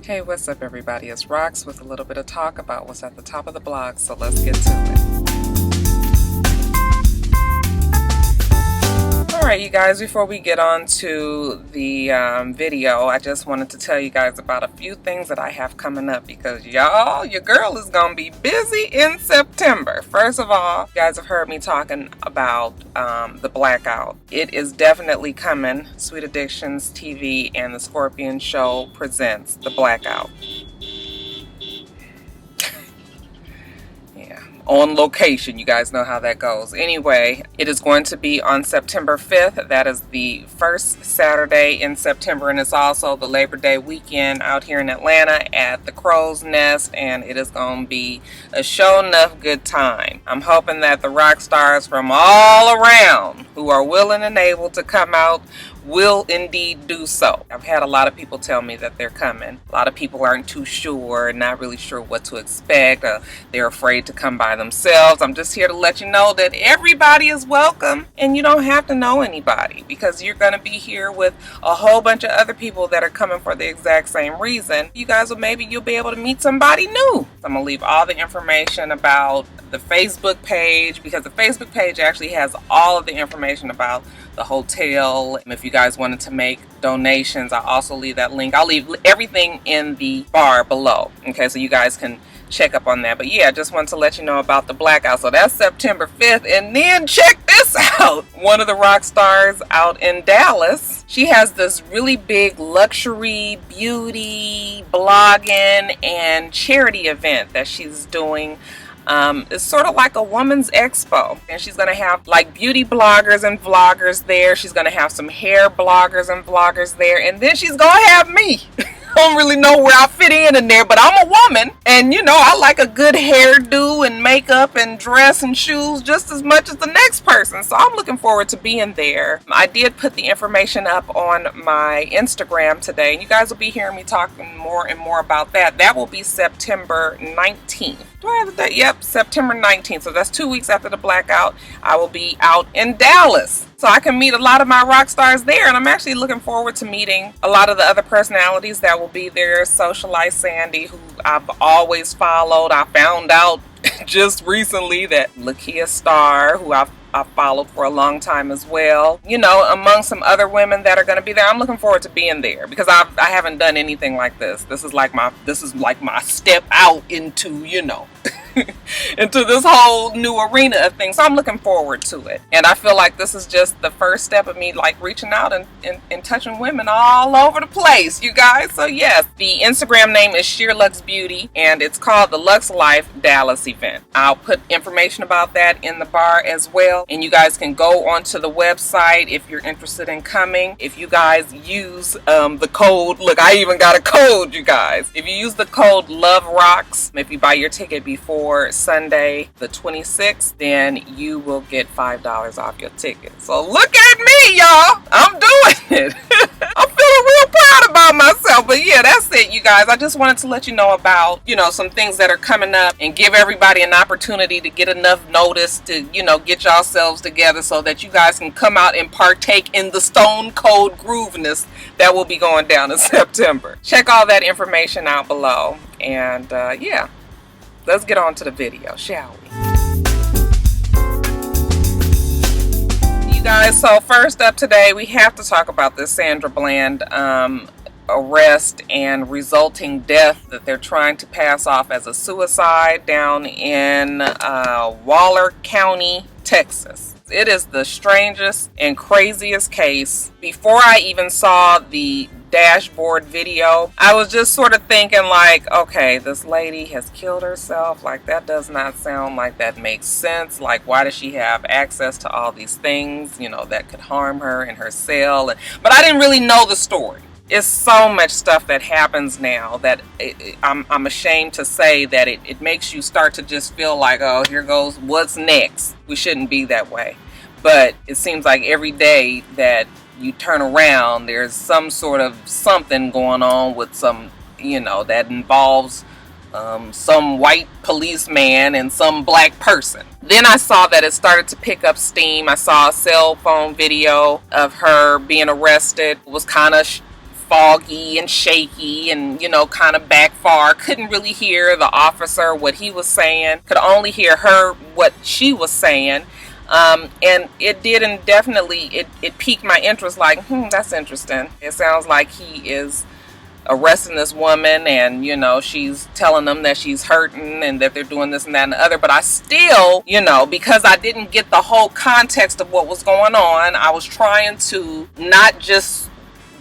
Hey, what's up everybody? It's Rox with a little bit of talk about what's at the top of the blog, so let's get to it. Alright you guys, before we get on to the video, I just wanted to tell you guys about a few things that I have coming up because y'all, your girl is going to be busy in September. First of all, you guys have heard me talking about the Blackout. It is definitely coming. Sweet Addictions TV and the Scorpion Show presents the Blackout. On location, you guys know how that goes. Anyway, it is going to be on September 5th. That is the first Saturday in September, and it's also the Labor Day weekend out here in Atlanta at the Crow's Nest, and it is going to be a show enough good time. I'm hoping that the rock stars from all around who are willing and able to come out will indeed do so. I've had a lot of people tell me that they're coming. A lot of people aren't too sure, not really sure what to expect. They're afraid to come by themselves. I'm just here to let you know that everybody is welcome and you don't have to know anybody because you're going to be here with a whole bunch of other people that are coming for the exact same reason. You guys will you'll be able to meet somebody new. So I'm going to leave all the information about the Facebook page because the Facebook page actually has all of the information about the hotel. If you guys wanted to make donations, I'll also leave that link. I'll leave everything in the bar below, okay, so you guys can check up on that. But yeah, just wanted to let you know about the Blackout. So that's September 5th. And then check this out. One of the rock stars out in Dallas, she has this really big luxury beauty blogging and charity event that she's doing. It's sort of like a woman's expo, and she's going to have like beauty bloggers and vloggers there. She's going to have some hair bloggers and vloggers there, and then she's going to have me. I don't really know where I fit in there, but I'm a woman, and you know, I like a good hairdo and makeup and dress and shoes just as much as the next person, so I'm looking forward to being there. I did put the information up on my Instagram today, and you guys will be hearing me talking more and more about that. That will be September 19th. Do I have the date? Yep, September 19th. So that's 2 weeks after the Blackout. I will be out in Dallas. So I can meet a lot of my rock stars there. And I'm actually looking forward to meeting a lot of the other personalities that will be there. Socialite Sandy, who I've always followed. I found out just recently that Lakia Starr, who I've followed for a long time as well, you know, among some other women that are going to be there. I'm looking forward to being there because I haven't done anything like this. This is like my step out into, you know, into this whole new arena of things. So I'm looking forward to it. And I feel like this is just the first step of me like reaching out and touching women all over the place, you guys. So yes, the Instagram name is Sheer Luxe Beauty and it's called the Luxe Life Dallas event. I'll put information about that in the bar as well. And you guys can go onto the website if you're interested in coming. If you guys use the code, look, I even got a code, you guys. If you use the code LOVEROX, if you buy your ticket before Sunday the 26th, then you will get $5 off your ticket. So look at me, y'all. I'm doing it. I'm feeling real proud about myself. But yeah, that's it, you guys. I just wanted to let you know about, you know, some things that are coming up and give everybody an opportunity to get enough notice to, you know, get yourselves together so that you guys can come out and partake in the stone cold grooveness that will be going down in September. Check all that information out below. And yeah, let's get on to the video, shall we? You guys, so first up today, we have to talk about this Sandra Bland arrest and resulting death that they're trying to pass off as a suicide down in Waller County, Texas. It is the strangest and craziest case. Before I even saw the dashboard video, I was just sort of thinking like, okay, this lady has killed herself. Like, that does not sound like that makes sense. Like, why does she have access to all these things, you know, that could harm her in her cell? But I didn't really know the story. It's so much stuff that happens now that I'm ashamed to say that it makes you start to just feel like, oh, here goes what's next. We shouldn't be that way. But it seems like every day that you turn around, there's some sort of something going on with some, you know, that involves some white policeman and some black person. Then I saw that it started to pick up steam. I saw a cell phone video of her being arrested. It was kind of foggy and shaky and, you know, kind of back far. Couldn't really hear the officer, what he was saying. Could only hear her, what she was saying. And it did, and definitely it piqued my interest, like, that's interesting. It sounds like he is arresting this woman, and, you know, she's telling them that she's hurting and that they're doing this and that and the other. But I still, you know, because I didn't get the whole context of what was going on, I was trying to not just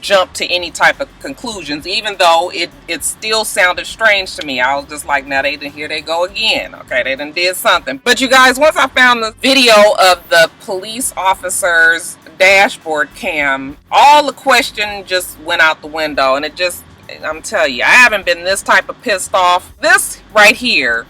jump to any type of conclusions, even though it still sounded strange to me. I was just like, now here they go again. Okay, they done did something. But you guys, once I found the video of the police officer's dashboard cam, all the question just went out the window. And it just, I'm telling you, I haven't been this type of pissed off. This right here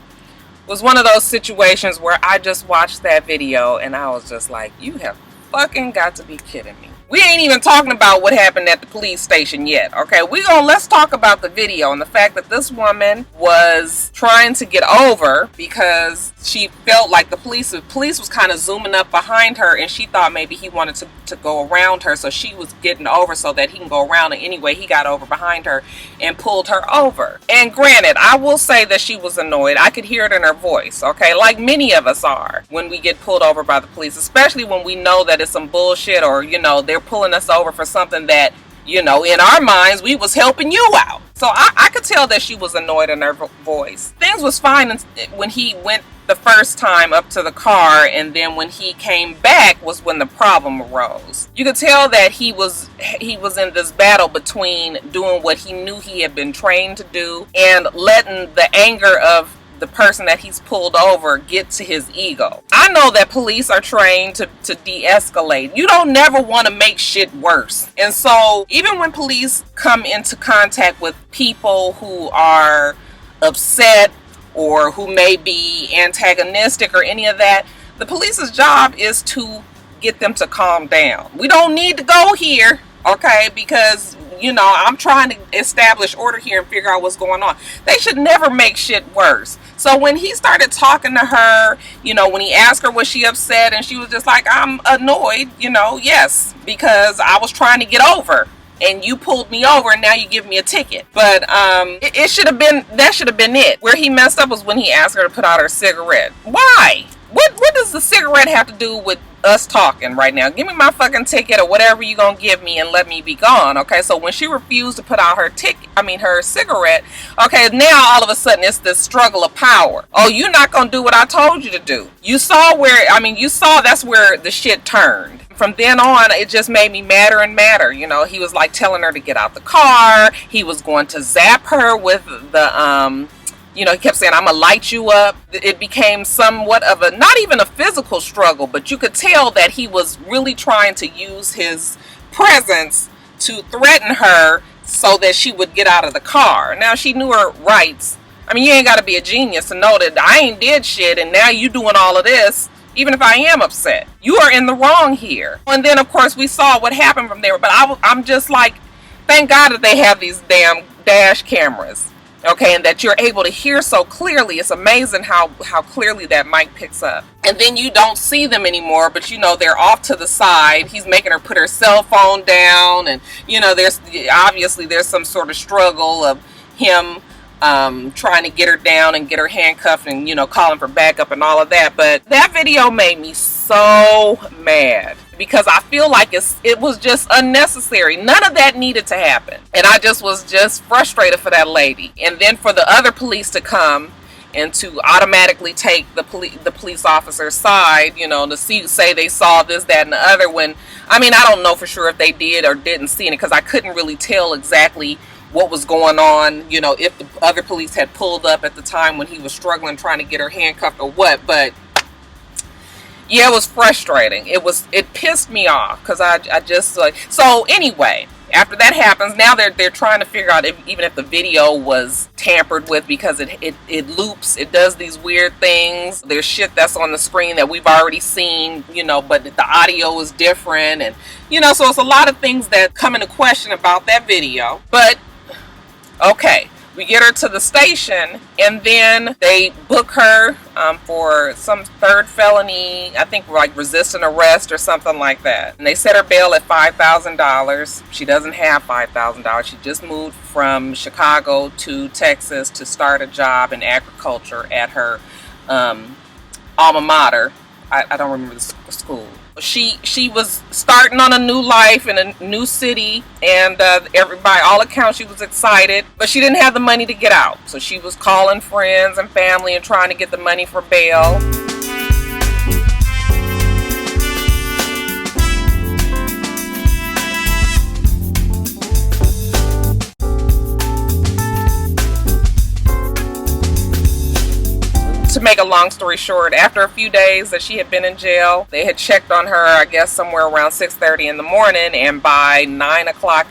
was one of those situations where I just watched that video and I was just like, you have fucking got to be kidding me. We ain't even talking about what happened at the police station yet, okay? Let's talk about the video and the fact that this woman was trying to get over because she felt like the police was kind of zooming up behind her, and she thought maybe he wanted to go around her, so she was getting over so that he can go around. And anyway, he got over behind her and pulled her over. And granted, I will say that she was annoyed. I could hear it in her voice, okay? Like many of us are when we get pulled over by the police, especially when we know that it's some bullshit, or, you know, they're pulling us over for something that, you know, in our minds we was helping you out. So I could tell that she was annoyed in her voice. Things was fine when he went the first time up to the car, and then when he came back was when the problem arose. You could tell that he was in this battle between doing what he knew he had been trained to do and letting the anger of the person that he's pulled over get to his ego. I know that police are trained to de-escalate. You don't never want to make shit worse. And so even when police come into contact with people who are upset or who may be antagonistic or any of that, the police's job is to get them to calm down. We don't need to go here, okay, because, you know, I'm trying to establish order here and figure out what's going on. They should never make shit worse. So when he started talking to her, you know, when he asked her was she upset, and she was just like, I'm annoyed, you know, yes, because I was trying to get over and you pulled me over and now you give me a ticket. But it should have been, that should have been it. Where he messed up was when he asked her to put out her cigarette. Why? What does the cigarette have to do with us talking right now? Give me my fucking ticket or whatever you gonna give me and let me be gone, okay? So when she refused to put out her her cigarette, okay, now all of a sudden it's this struggle of power. Oh, you're not gonna do what I told you to do. You saw that's where the shit turned. From then on, it just made me madder and madder. You know, he was like telling her to get out the car. He was going to zap her with the you know, he kept saying, I'm gonna light you up. It became somewhat of a, not even a physical struggle, but you could tell that he was really trying to use his presence to threaten her so that she would get out of the car. Now, she knew her rights. I mean, you ain't got to be a genius to know that I ain't did shit, and now you doing all of this, even if I am upset. You are in the wrong here. And then, of course, we saw what happened from there. But I'm just like, thank God that they have these damn dash cameras. Okay, and that you're able to hear so clearly. It's amazing how clearly that mic picks up. And then you don't see them anymore, but you know, they're off to the side. He's making her put her cell phone down, and you know, there's some sort of struggle of him trying to get her down and get her handcuffed and, you know, calling for backup and all of that. But that video made me so mad because I feel like it was just unnecessary. None of that needed to happen. And I was frustrated for that lady. And then for the other police to come and to automatically take the police officer's side, you know, to say they saw this, that, and the other, when, I mean, I don't know for sure if they did or didn't see it, because I couldn't really tell exactly what was going on, you know, if the other police had pulled up at the time when he was struggling trying to get her handcuffed or what. But yeah, it was frustrating. It pissed me off because I just like, so anyway, after that happens, now they're trying to figure out even if the video was tampered with, because it loops, it does these weird things. There's shit that's on the screen that we've already seen, you know, but the audio is different, and you know, so it's a lot of things that come into question about that video. But okay, we get her to the station, and then they book her for some third felony, I think like resisting arrest or something like that. And they set her bail at $5,000. She doesn't have $5,000. She just moved from Chicago to Texas to start a job in agriculture at her alma mater. I don't remember the school. She was starting on a new life in a new city, and by all accounts she was excited, but she didn't have the money to get out. So she was calling friends and family and trying to get the money for bail. To make a long story short, after a few days that she had been in jail, they had checked on her, I guess somewhere around 6:30 in the morning, and by 9 o'clock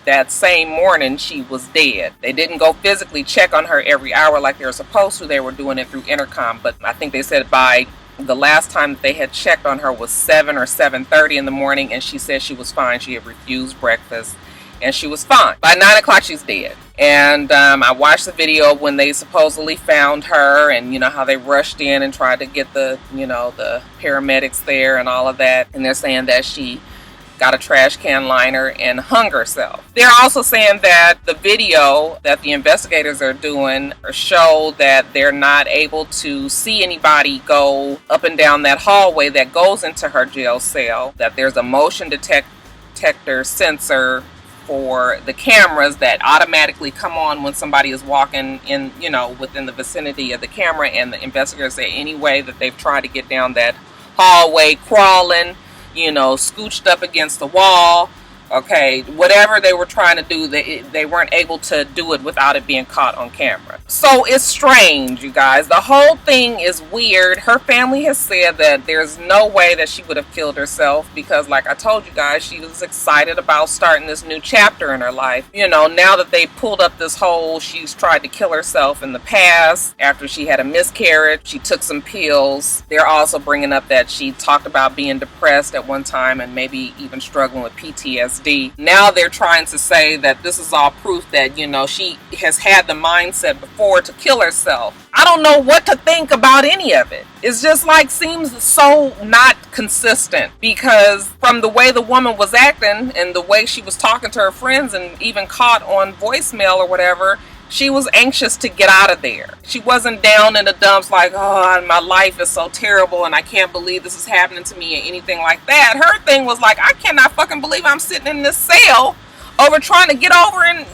that same morning she was dead. They didn't go physically check on her every hour like they were supposed to. They were doing it through intercom, but I think they said by the last time that they had checked on her was 7 or 7:30 in the morning, and she said she was fine. She had refused breakfast and she was fine. By 9 o'clock she's dead. And I watched the video when they supposedly found her, and you know how they rushed in and tried to get the paramedics there and all of that, and they're saying that she got a trash can liner and hung herself. They're also saying that the video that the investigators are doing show that they're not able to see anybody go up and down that hallway that goes into her jail cell, that there's a motion detector sensor for the cameras that automatically come on when somebody is walking in, within the vicinity of the camera. And the investigators say any way that they've tried to get down that hallway, crawling, scooched up against the wall, okay, whatever they were trying to do, they weren't able to do it without it being caught on camera. So it's strange, you guys. The whole thing is weird. Her family has said that there's no way that she would have killed herself because, like I told you guys, she was excited about starting this new chapter in her life. Now that they pulled up this whole, she's tried to kill herself in the past after she had a miscarriage. She took some pills. They're also bringing up that she talked about being depressed at one time and maybe even struggling with PTSD. Now they're trying to say that this is all proof that, she has had the mindset before to kill herself. I don't know what to think about any of it. It's just seems so not consistent, because from the way the woman was acting and the way she was talking to her friends and even caught on voicemail or whatever, she was anxious to get out of there. She wasn't down in the dumps like, oh, my life is so terrible and I can't believe this is happening to me or anything like that. Her thing was like, I cannot fucking believe I'm sitting in this cell over trying to get over and,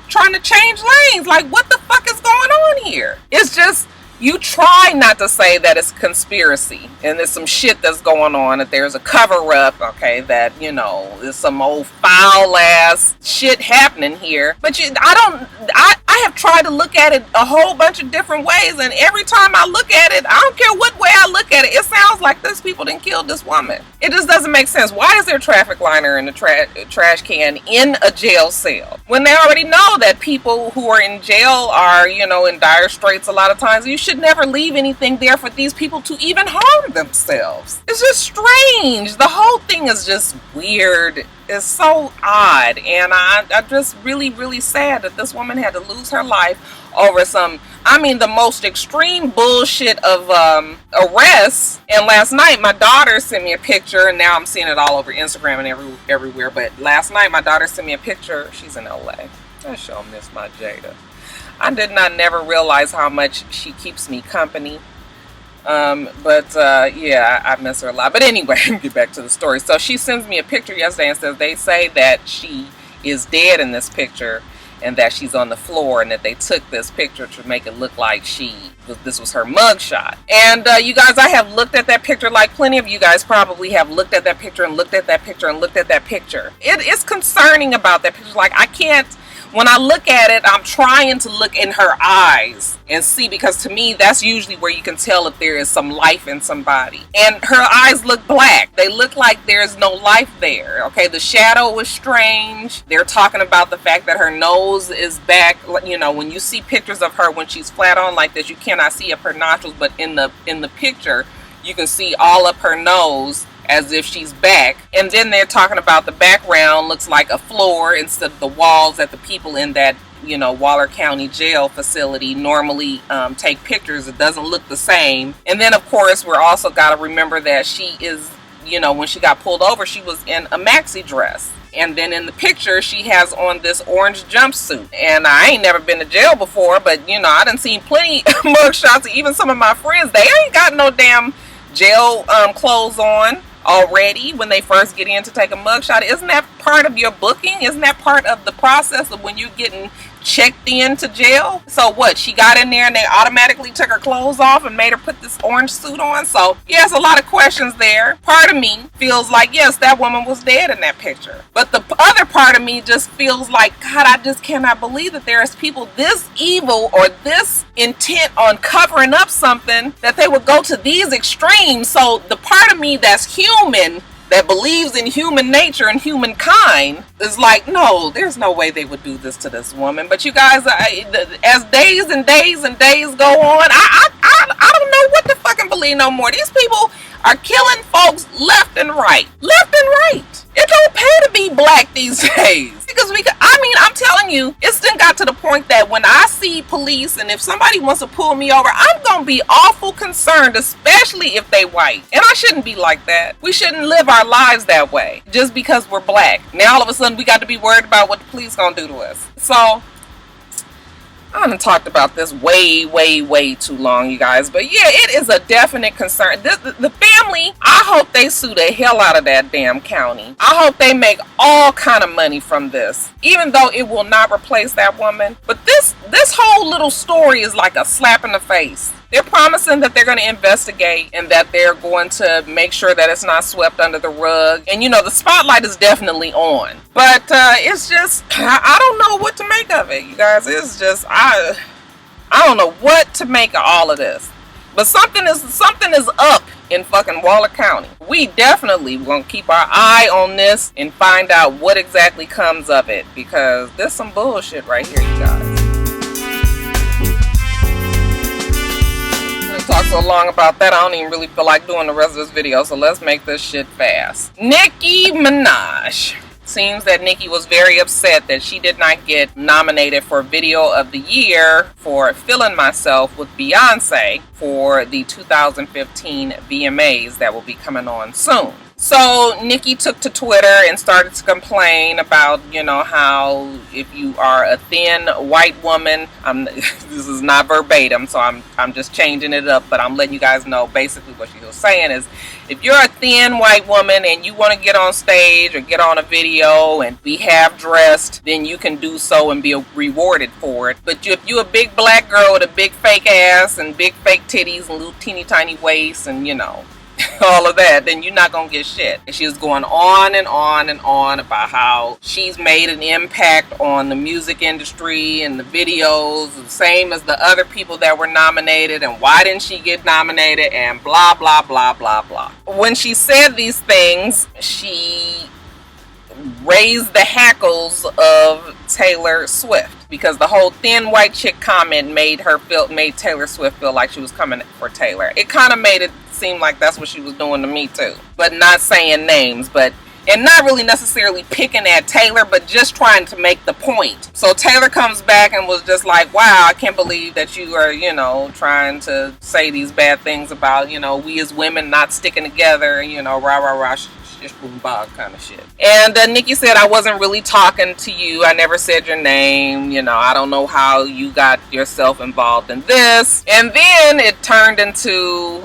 trying to change lanes. Like, what the fuck is going on here? It's just, you try not to say that it's conspiracy and there's some shit that's going on, that there's a cover-up, okay, that, there's some old foul-ass shit happening here. But I have tried to look at it a whole bunch of different ways, and every time I look at it, I don't care what way I look at it, it sounds like these people didn't kill this woman. It just doesn't make sense. Why is there a traffic liner in a trash can in a jail cell? When they already know that people who are in jail are, in dire straits a lot of times. You should never leave anything there for these people to even harm themselves. It's just strange. The whole thing is just weird. It's so odd, and I'm just really, really sad that this woman had to lose her life over the most extreme bullshit of arrests. And last night my daughter sent me a picture, and now I'm seeing it all over Instagram and everywhere, but last night my daughter sent me a picture. She's in LA. I sure miss my Jada. I did not never realize how much she keeps me company. Yeah, I miss her a lot. But anyway, get back to the story. So she sends me a picture yesterday and says they say that she is dead in this picture and that she's on the floor, and that they took this picture to make it look like this was her mugshot. And you guys, I have looked at that picture, like plenty of you guys probably have looked at that picture and looked at that picture and looked at that picture. It is concerning about that picture. Like, I can't, when I look at it, I'm trying to look in her eyes and see, because to me, that's usually where you can tell if there is some life in somebody. And her eyes look black. They look like there's no life there. Okay, the shadow is strange. They're talking about the fact that her nose is back. When you see pictures of her when she's flat on like this, you cannot see up her nostrils, but in the picture, you can see all up her nose as if she's back. And then they're talking about the background looks like a floor instead of the walls that the people in that you know, Waller County Jail facility normally take pictures. It doesn't look the same. And then of course we're also got to remember that she is, you know, when she got pulled over, she was in a maxi dress. And then in the picture, she has on this orange jumpsuit. And I ain't never been to jail before, but, you know, I done seen plenty mug shots. Even some of my friends, they ain't got no damn jail clothes on already when they first get in to take a mugshot. Isn't that part of your booking? Isn't that part of the process of when you're getting checked into jail? So what, she got in there and they automatically took her clothes off and made her put this orange suit on? So yes, a lot of questions there. Part of me feels like, yes, that woman was dead in that picture, but the other part of me just feels like, God, I just cannot believe that there's people this evil or this intent on covering up something that they would go to these extremes. So the part of me that's human, that believes in human nature and humankind, is like, no, there's no way they would do this to this woman. But you guys, as days and days and days go on, I don't know what to fucking believe no more. These people are killing folks left and right. Left and right. It don't pay to be black these days. Because I'm telling you, it's then got to the point that when I see police and if somebody wants to pull me over, I'm going to be awful concerned, especially if they white. And I shouldn't be like that. We shouldn't live our lives that way just because we're black. Now all of a sudden we got to be worried about what the police going to do to us. So I done talked about this way too long, you guys. But yeah, it is a definite concern. The family, I hope they sue the hell out of that damn county. I hope they make all kind of money from this, even though it will not replace that woman. But this whole little story is like a slap in the face. They're promising that they're going to investigate and that they're going to make sure that it's not swept under the rug. And, you know, the spotlight is definitely on. But it's just, I don't know what to make of it, you guys. It's just, I don't know what to make of all of this. But something is up in fucking Waller County. We definitely going to keep our eye on this and find out what exactly comes of it. Because there's some bullshit right here, you guys. Talk so long about that, I don't even really feel like doing the rest of this video, so let's make this shit fast. Nicki Minaj. Seems that Nicki was very upset that she did not get nominated for Video of the Year for Feeling Myself with Beyonce for the 2015 VMAs that will be coming on soon. So Nicki took to Twitter and started to complain about, you know, how if you are a thin white woman, this is not verbatim, so I'm just changing it up, but I'm letting you guys know basically what she was saying is, if you're a thin white woman and you want to get on stage or get on a video and be half dressed, then you can do so and be rewarded for it. But if you're a big black girl with a big fake ass and big fake titties and little teeny tiny waist and, you know, all of that, then you're not gonna get shit. And she was going on and on and on about how she's made an impact on the music industry and the videos, the same as the other people that were nominated, and why didn't she get nominated, and blah blah blah blah blah. When she said these things, she raised the hackles of Taylor Swift, because the whole thin white chick comment made Taylor Swift feel like she was coming for Taylor. It kind of made it seem like that's what she was doing to me too, but not saying names, and not really necessarily picking at Taylor, but just trying to make the point. So Taylor comes back and was just like, wow, I can't believe that you are, you know, trying to say these bad things about, you know, we as women not sticking together, you know, rah rah rah, shish boom bog kind of shit. And Nicki said, I wasn't really talking to you. I never said your name. You know, I don't know how you got yourself involved in this. And then it turned into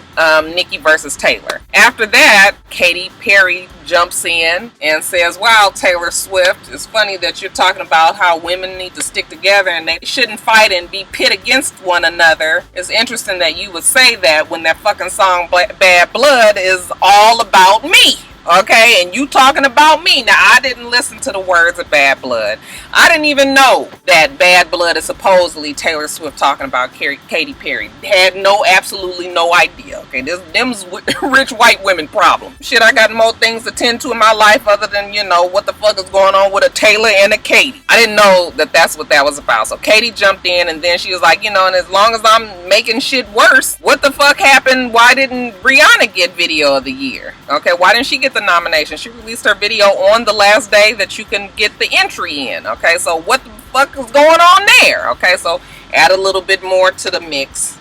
Nicki versus Taylor. After that, Katy Perry jumps in and says, wow, Taylor Swift, it's funny that you're talking about how women need to stick together and they shouldn't fight and be pit against one another. It's interesting that you would say that when that fucking song Bad Blood is all about me. Okay, and you talking about me. Now, I didn't listen to the words of Bad Blood. I didn't even know that Bad Blood is supposedly Taylor Swift talking about Katy Perry. Had absolutely no idea. Okay, them's rich white women problem. Shit, I got more things to tend to in my life other than, you know, what the fuck is going on with a Taylor and a Katy. I didn't know that that's what that was about. So Katy jumped in and then she was like, you know, and as long as I'm making shit worse, what the fuck happened? Why didn't Rihanna get Video of the Year? Okay, why didn't she get the nomination? She released her video on the last day that you can get the entry in. Okay, so what the fuck is going on there? Okay, so add a little bit more to the mix.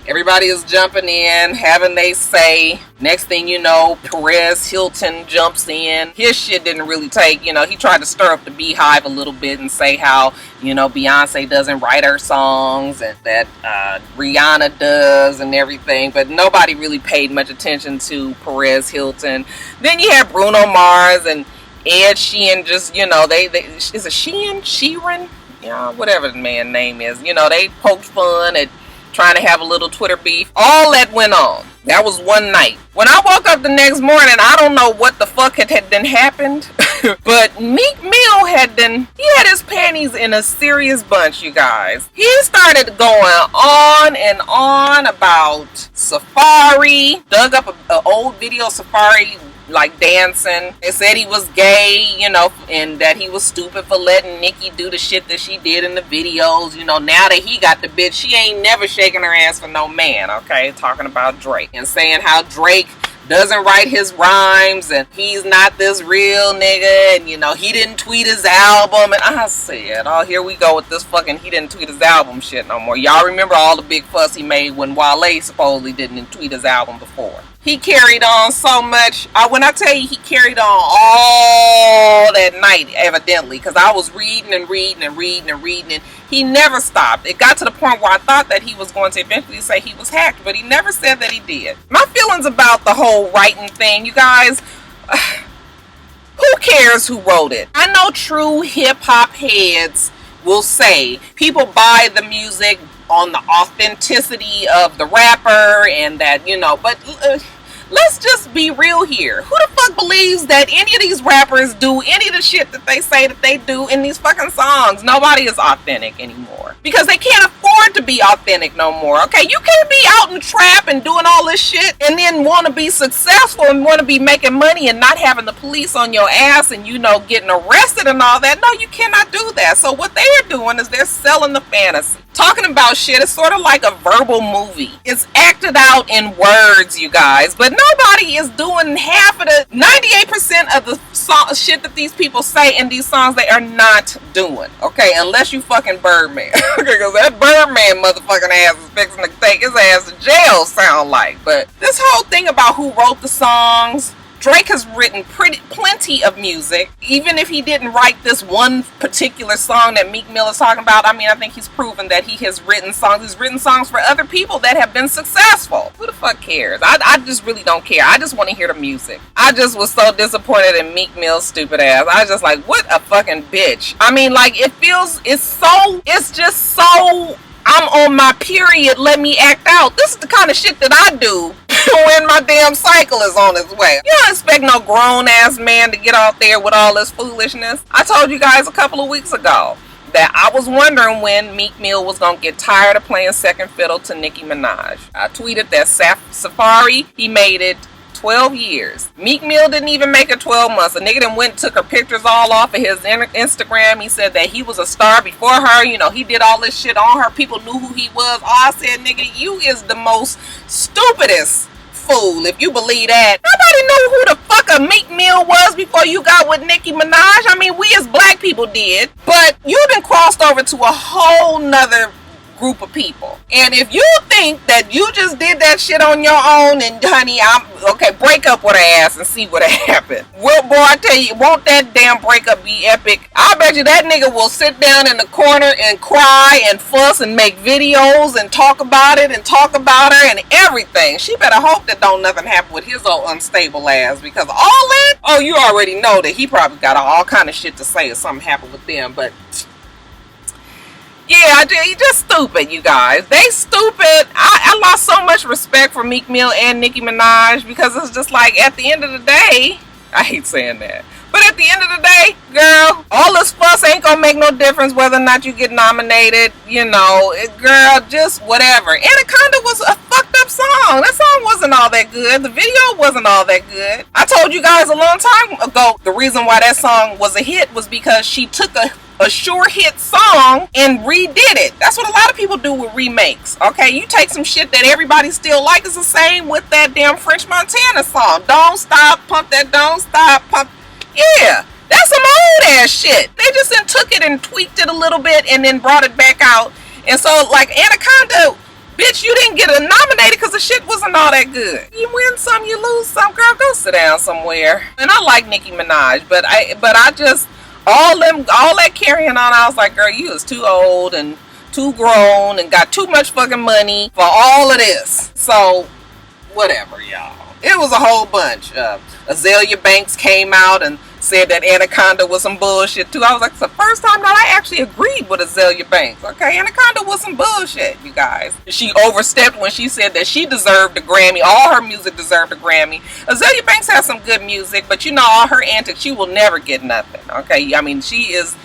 Everybody is jumping in, having they say. Next thing you know, Perez Hilton jumps in. His shit didn't really take, you know, he tried to stir up the beehive a little bit and say how, you know, Beyonce doesn't write her songs and that Rihanna does and everything. But nobody really paid much attention to Perez Hilton. Then you have Bruno Mars and Ed Sheeran, just, you know, they is it Sheeran? Yeah, whatever the man's name is. You know, they poked fun at trying to have a little Twitter beef. All that went on. That was one night. When I woke up the next morning, I don't know what the fuck had been happened. But Meek Mill he had his panties in a serious bunch, you guys. He started going on and on about Safaree. Dug up an old video of Safaree like dancing. They said he was gay, you know, and that he was stupid for letting Nicki do the shit that she did in the videos. You know, now that he got the bitch, she ain't never shaking her ass for no man, okay? Talking about Drake and saying how Drake doesn't write his rhymes and he's not this real nigga, and you know, he didn't tweet his album. And I said, oh, here we go with this fucking he didn't tweet his album shit no more. Y'all remember all the big fuss he made when Wale supposedly didn't tweet his album before? He carried on so much. When I tell you he carried on all that night, evidently, because I was reading and reading and reading and reading, and he never stopped. It got to the point where I thought that he was going to eventually say he was hacked, but he never said that he did. My feelings about the whole writing thing, you guys, who cares who wrote it? I know true hip-hop heads will say people buy the music on the authenticity of the rapper and that, you know, but let's just be real here. Who the fuck believes that any of these rappers do any of the shit that they say that they do in these fucking songs? Nobody is authentic anymore because they can't afford to be authentic no more. Okay, you can't be out in the trap and doing all this shit and then want to be successful and want to be making money and not having the police on your ass and, you know, getting arrested and all that. No, you cannot do that. So what they are doing is they're selling the fantasy. Talking about shit is sort of like a verbal movie. It's acted out in words, you guys, but nobody is doing half of the 98% of the shit that these people say in these songs they are not doing, okay, unless you fucking Birdman. Because that Birdman motherfucking ass is fixing to take his ass to jail, sound like. But this whole thing about who wrote the songs, Drake has written plenty of music. Even if he didn't write this one particular song that Meek Mill is talking about, I mean, I think he's proven that he has written songs. He's written songs for other people that have been successful. Who the fuck cares? I just really don't care. I just want to hear the music. I just was so disappointed in Meek Mill's stupid ass. I was just like, what a fucking bitch. I mean, like, it's just so, I'm on my period, let me act out. This is the kind of shit that I do when my damn cycle is on its way. You don't expect no grown-ass man to get out there with all this foolishness. I told you guys a couple of weeks ago that I was wondering when Meek Mill was going to get tired of playing second fiddle to Nicki Minaj. I tweeted that Safaree, he made it 12 years. Meek Mill didn't even make it 12 months. A nigga then went and took her pictures all off of his Instagram. He said that he was a star before her. You know, he did all this shit on her. People knew who he was. I said, nigga, you is the most stupidest fool if you believe that. Nobody knew who the fuck a Meek Mill was before you got with Nicki Minaj. I mean, we as black people did. But you done crossed over to a whole nother group of people. And if you think that you just did that shit on your own, and honey, okay, break up with her ass and see what happened. Well, boy, I tell you, won't that damn breakup be epic? I bet you that nigga will sit down in the corner and cry and fuss and make videos and talk about it and talk about her and everything. She better hope that don't nothing happen with his old unstable ass, because all that, oh, you already know that he probably got all kind of shit to say if something happened with them. But yeah, you just stupid, you guys. They stupid. I lost so much respect for Meek Mill and Nicki Minaj, because it's just like, at the end of the day, I hate saying that, but at the end of the day, girl, all this fuss ain't gonna make no difference whether or not you get nominated. You know, girl, just whatever. And it kind of was a fucked up song. That song wasn't all that good. The video wasn't all that good. I told you guys a long time ago, the reason why that song was a hit was because she took a sure hit song and redid it. That's what a lot of people do with remakes. Okay, you take some shit that everybody still likes. It's the same with that damn French Montana song. Don't stop, pump that, don't stop, pump. Yeah, That's some old ass shit. They just then took it and tweaked it a little bit and then brought it back out. And so, like, Anaconda, bitch, you didn't get nominated because the shit wasn't all that good. You win some, you lose some. Girl, go sit down somewhere. And I like Nicki Minaj, but I just, all that carrying on, I was like, girl, you is too old and too grown and got too much fucking money for all of this. So, whatever, y'all. It was a whole bunch. Azalea Banks came out and said that Anaconda was some bullshit too. I was like, it's the first time that I actually agreed with Azalea Banks. Okay, Anaconda was some bullshit, you guys. She overstepped when she said that she deserved a Grammy. All her music deserved a Grammy. Azalea Banks has some good music, but you know, all her antics, she will never get nothing. Okay, I mean, she is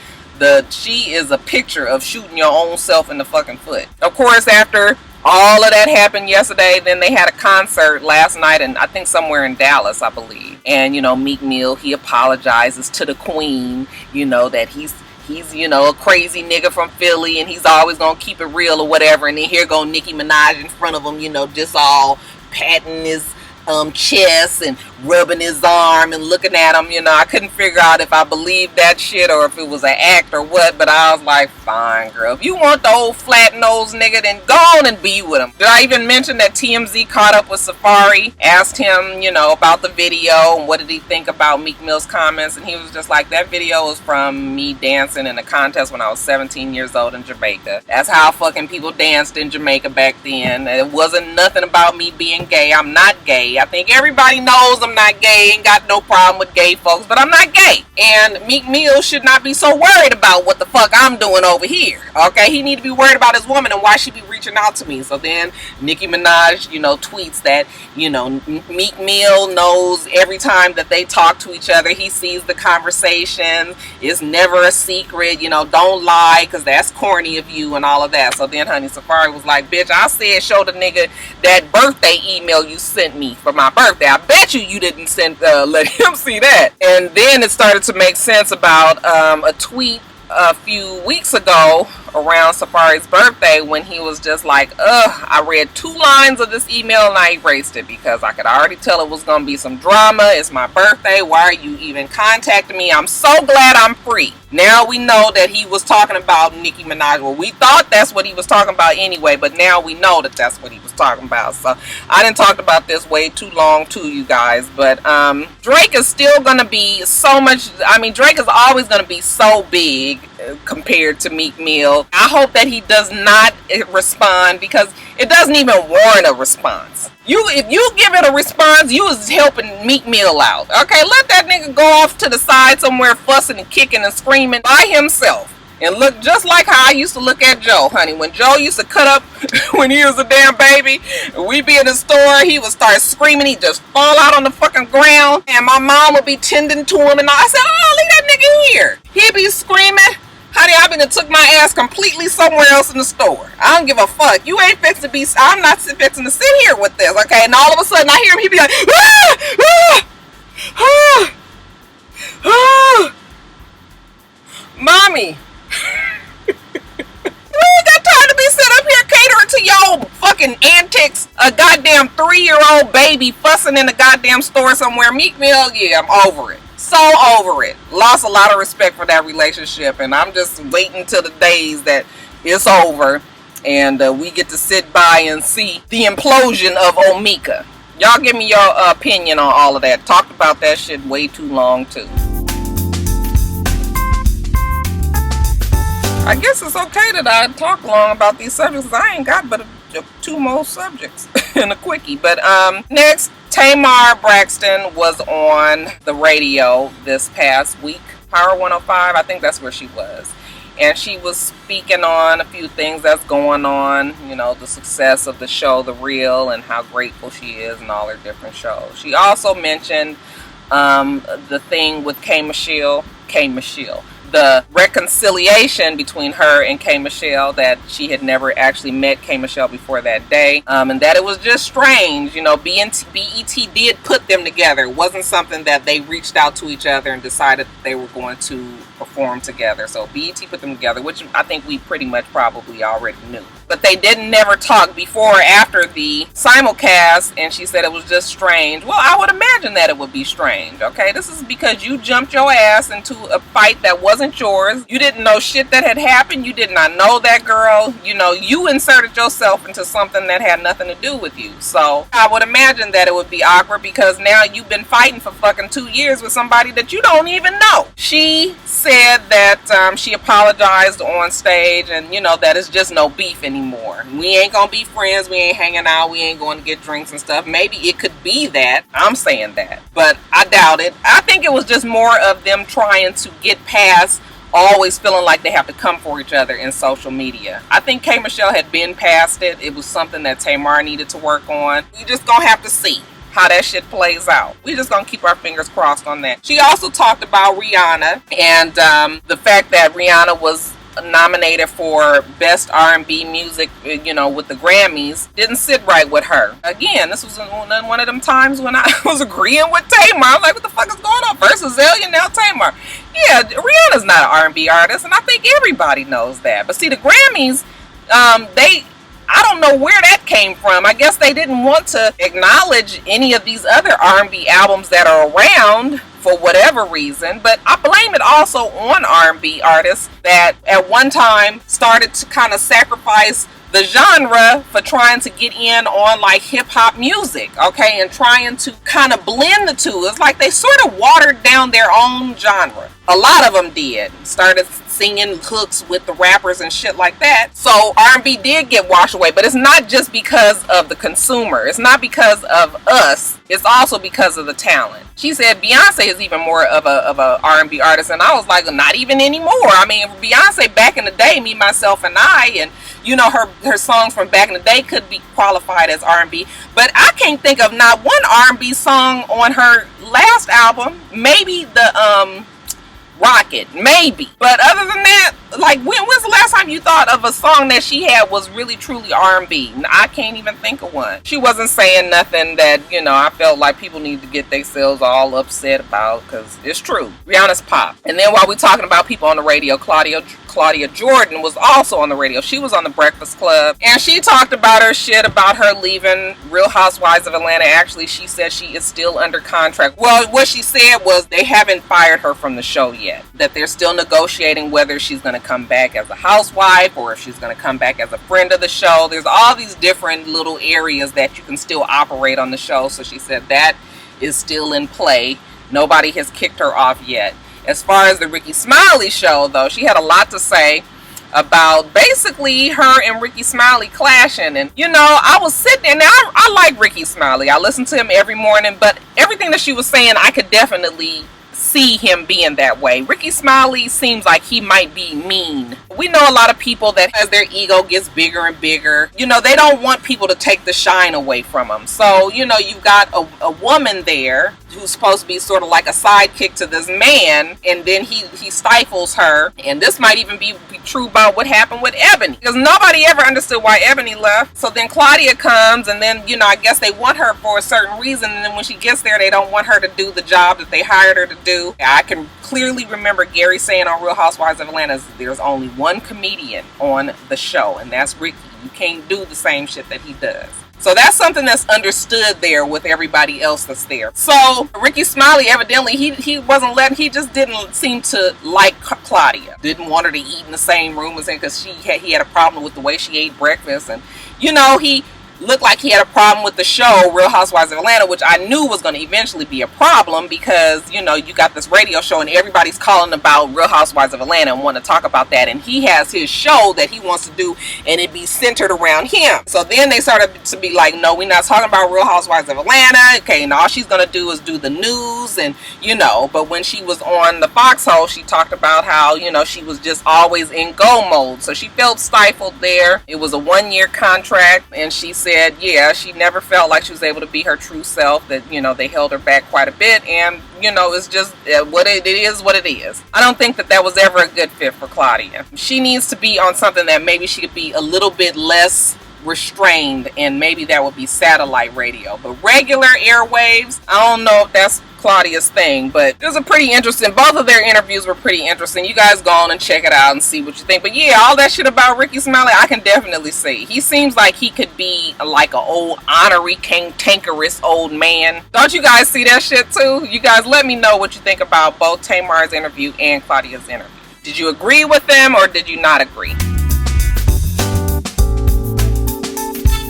a picture of shooting your own self in the fucking foot. Of course, after all of that happened yesterday, then they had a concert last night, and I think somewhere in Dallas, I believe. And, you know, Meek Mill, he apologizes to the queen, you know, that he's you know, a crazy nigga from Philly, and he's always gonna keep it real or whatever. And then here go Nicki Minaj in front of him, you know, just all patting his chest and rubbing his arm and looking at him. You know, I couldn't figure out if I believed that shit or if it was an act or what, but I was like, fine, girl, if you want the old flat nose nigga, then go on and be with him. Did I even mention that TMZ caught up with Safaree, asked him, you know, about the video and what did he think about Meek Mill's comments, and he was just like, that video was from me dancing in a contest when I was 17 years old in Jamaica. That's how fucking people danced in Jamaica back then. It wasn't nothing about me being gay. I'm not gay. I think everybody knows I'm not gay. Ain't got no problem with gay folks, but I'm not gay. And Meek Mill should not be so worried about what the fuck I'm doing over here. Okay, he need to be worried about his woman and why she be reaching out to me. So then Nicki Minaj, you know, tweets that, you know, Meek Mill knows every time that they talk to each other, he sees the conversation. It's never a secret. You know, don't lie because that's corny of you and all of that. So then honey Safaree was like, bitch, I said show the nigga that birthday email you sent me for my birthday. I bet you didn't let him see that. And then it started to make sense about a tweet a few weeks ago around Safaree's birthday when he was just like, I read 2 lines of this email and I erased it because I could already tell it was going to be some drama. It's my birthday. Why are you even contacting me? I'm so glad I'm free. Now we know that he was talking about Nicki Minaj. Well, we thought that's what he was talking about anyway, but now we know that that's what he was talking about. So I didn't talk about this way too long too, you guys, but Drake is still going to be so much, I mean, Drake is always going to be so big compared to Meek Mill. I hope that he does not respond because it doesn't even warrant a response. If you give it a response, you is helping Meek Mill out. Okay, let that nigga go off to the side somewhere fussing and kicking and screaming by himself. And look just like how I used to look at Joe, honey. When Joe used to cut up when he was a damn baby, we'd be in the store, he would start screaming, he'd just fall out on the fucking ground, and my mom would be tending to him, and I said, oh, leave that nigga here. He'd be screaming. Honey, I been and took my ass completely somewhere else in the store. I don't give a fuck. You ain't fixing to be, I'm not fixing to sit here with this, okay? And all of a sudden I hear him, he be like, ah, ah, ah, ah. Mommy. You ain't got time to be sitting up here catering to your fucking antics. A goddamn 3-year-old baby fussing in a goddamn store somewhere. Meek Mill, yeah, I'm over it. So over it. Lost a lot of respect for that relationship, and I'm just waiting till the days that it's over and we get to sit by and see the implosion of Omika. Y'all give me your opinion on all of that. Talked about that shit way too long too. I guess it's okay that I talk long about these subjects. I ain't got but 2 more subjects in a quickie. But next, Tamar Braxton was on the radio this past week. Power 105, I think that's where she was. And she was speaking on a few things that's going on. You know, the success of the show, The Real, and how grateful she is and all her different shows. She also mentioned the thing with K. Michelle. The reconciliation between her and K. Michelle, that she had never actually met K. Michelle before that day, and that it was just strange. You know, BET did put them together. It wasn't something that they reached out to each other and decided that they were going to perform together. So BET put them together, which I think we pretty much probably already knew. But they didn't never talk before or after the simulcast, and she said it was just strange. Well, I would imagine that it would be strange, okay? This is because you jumped your ass into a fight that wasn't yours. You didn't know shit that had happened. You did not know that girl. You know, you inserted yourself into something that had nothing to do with you. So I would imagine that it would be awkward because now you've been fighting for fucking 2 years with somebody that you don't even know. She said that she apologized on stage, and you know that it's just no beef anymore. We ain't gonna be friends. We ain't hanging out. We ain't going to get drinks and stuff. Maybe it could be that. I'm saying that, but I doubt it. I think it was just more of them trying to get past always feeling like they have to come for each other in social media. I think K. Michelle had been past it. It was something that Tamar needed to work on. We just gonna have to see how that shit plays out. We just gonna keep our fingers crossed on that. She also talked about Rihanna and the fact that Rihanna was nominated for Best R&B Music, you know, with the Grammys. Didn't sit right with her. Again, this was one of them times when I was agreeing with Tamar. I was like, what the fuck is going on? First Azalea, now Tamar. Yeah, Rihanna's not an R&B artist, and I think everybody knows that. But see, the Grammys, I don't know where that came from. I guess they didn't want to acknowledge any of these other R&B albums that are around for whatever reason, but I blame it also on R&B artists that at one time started to kind of sacrifice the genre for trying to get in on like hip-hop music, okay, and trying to kind of blend the two. It's like they sort of watered down their own genre. A lot of them did. Started singing hooks with the rappers and shit like that. So R&B did get washed away, but it's not just because of the consumer. It's not because of us. It's also because of the talent. She said Beyonce is even more of a R&B artist, and I was like, not even anymore. I mean, Beyonce back in the day, Me, Myself, and I, and you know, her songs from back in the day could be qualified as R&B, but I can't think of not one R&B song on her last album. Maybe the Rocket, maybe, but other than that, like, when's the last time you thought of a song that she had was really truly R&B? I can't even think of one. She wasn't saying nothing that, you know, I felt like people need to get themselves all upset about, because it's true. Rihanna's pop. And then while we're talking about people on the radio, Claudia Jordan was also on the radio. She was on the Breakfast Club, and she talked about her shit about her leaving Real Housewives of Atlanta. Actually, she said she is still under contract. Well, what she said was they haven't fired her from the show yet, that they're still negotiating whether she's going to come back as a housewife or if she's going to come back as a friend of the show. There's all these different little areas that you can still operate on the show. So she said that is still in play. Nobody has kicked her off yet. As far as the Ricky Smiley show, though, she had a lot to say about basically her and Ricky Smiley clashing. And, you know, I was sitting there. Now, I like Ricky Smiley. I listen to him every morning. But everything that she was saying, I could definitely see him being that way. Ricky Smiley seems like he might be mean. We know a lot of people that as their ego gets bigger and bigger, you know, they don't want people to take the shine away from them. So, you know, you've got a woman there who's supposed to be sort of like a sidekick to this man, and then he stifles her. And this might even be true about what happened with Ebony, because nobody ever understood why Ebony left. So then Claudia comes, and then, you know, I guess they want her for a certain reason, and then when she gets there, they don't want her to do the job that they hired her to do. I can clearly remember Gary saying on Real Housewives of Atlanta, there's only one comedian on the show, and that's Ricky. You can't do the same shit that he does. So that's something that's understood there with everybody else that's there. So Ricky Smiley, evidently, he wasn't letting, he just didn't seem to like Claudia. Didn't want her to eat in the same room as him because he had a problem with the way she ate breakfast. And, you know, he looked like he had a problem with the show Real Housewives of Atlanta, which I knew was going to eventually be a problem because, you know, you got this radio show and everybody's calling about Real Housewives of Atlanta and want to talk about that, and he has his show that he wants to do and it be centered around him. So then they started to be like, no, we're not talking about Real Housewives of Atlanta. Okay, and all she's going to do is do the news, and, you know, but when she was on the Foxhole, she talked about how, you know, she was just always in go mode. So she felt stifled there. It was a 1-year contract, and she said, yeah, she never felt like she was able to be her true self, that, you know, they held her back quite a bit, and, you know, it's just what it is. I don't think that was ever a good fit for Claudia. She needs to be on something that maybe she could be a little bit less restrained, and maybe that would be satellite radio. But regular airwaves, I don't know if that's Claudia's thing, but it was a pretty interesting, both of their interviews were pretty interesting. You guys go on and check it out and see what you think. But yeah, all that shit about Ricky Smiley, I can definitely see. He seems like he could be like an old honorary cantankerous old man. Don't you guys see that shit too? You guys let me know what you think about both Tamar's interview and Claudia's interview. Did you agree with them or did you not agree?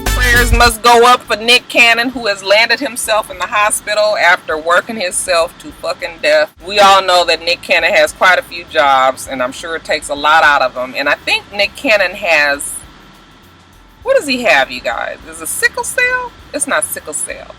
Prayers must go up for Nick Cannon, who has landed himself in the hospital after working himself to fucking death. We all know that Nick Cannon has quite a few jobs, and I'm sure it takes a lot out of him. And I think Nick Cannon has, what does he have, you guys? Is it sickle cell? It's not sickle cell.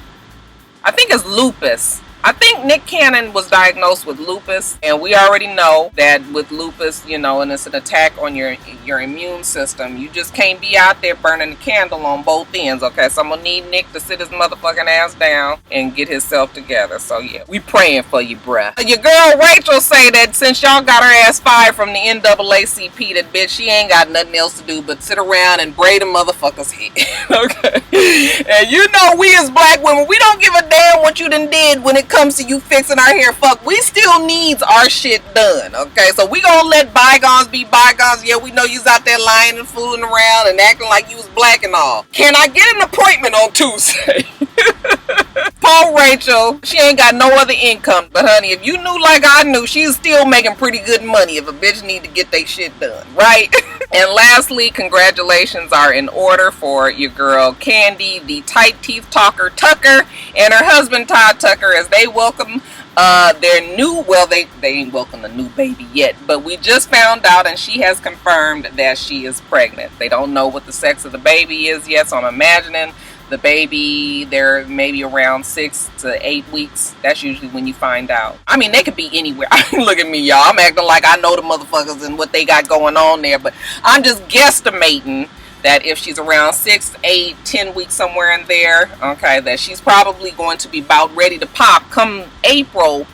I think it's lupus. I think Nick Cannon was diagnosed with lupus, and we already know that with lupus, you know, and it's an attack on your immune system. You just can't be out there burning the candle on both ends, okay? So I'm gonna need Nick to sit his motherfucking ass down and get himself together. So yeah, we praying for you, bruh. Your girl Rachel say that since y'all got her ass fired from the NAACP, that bitch, she ain't got nothing else to do but sit around and braid a motherfucker's head, okay? And you know we as black women, we don't give a damn what you done did when it comes to you fixing our hair. Fuck, we still needs our shit done, okay? So we gonna let bygones be bygones. Yeah, we know you's out there lying and fooling around and acting like you was black and all. Can I get an appointment on Tuesday? Poor Rachel, she ain't got no other income. But honey, if you knew like I knew, she's still making pretty good money if a bitch need to get they shit done, right? And lastly, congratulations are in order for your girl Candy, the tight teeth talker Tucker, and her husband Todd Tucker, as they welcome their new, well, they ain't welcome the new baby yet, but we just found out and she has confirmed that she is pregnant. They don't know what the sex of the baby is yet, so I'm imagining the baby, they're maybe around 6 to 8 weeks. That's usually when you find out. I mean, they could be anywhere. Look at me, y'all. I'm acting like I know the motherfuckers and what they got going on there, but I'm just guesstimating that if she's around 6, 8, 10 weeks, somewhere in there, okay, that she's probably going to be about ready to pop come April,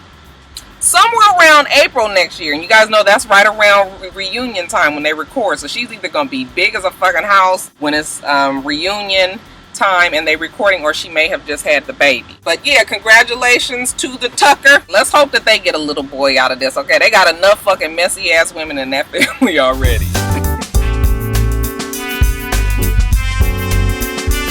somewhere around April next year. And you guys know that's right around reunion time when they record. So she's either going to be big as a fucking house when it's reunion time and they recording, or she may have just had the baby. But yeah, congratulations to the Tucker. Let's hope that they get a little boy out of this, okay? They got enough fucking messy ass women in that family already.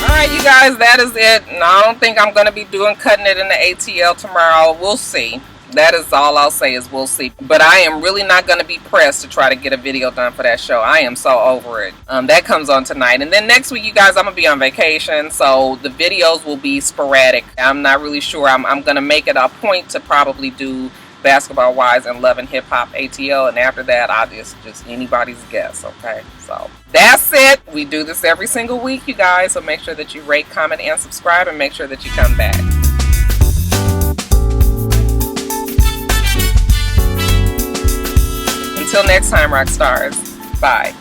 Alright, you guys, that is it. And I don't think I'm going to be cutting it in the ATL tomorrow. We'll see. That is all I'll say, is we'll see. But I am really not going to be pressed to try to get a video done for that show. I am so over it. That comes on tonight. And then next week, you guys, I'm going to be on vacation. So the videos will be sporadic. I'm not really sure. I'm going to make it a point to probably do Basketball Wives and Love and Hip Hop ATL. And after that, I'll just anybody's guess, okay? So that's it. We do this every single week, you guys. So make sure that you rate, comment, and subscribe. And make sure that you come back. Until next time, Roxstars. Bye.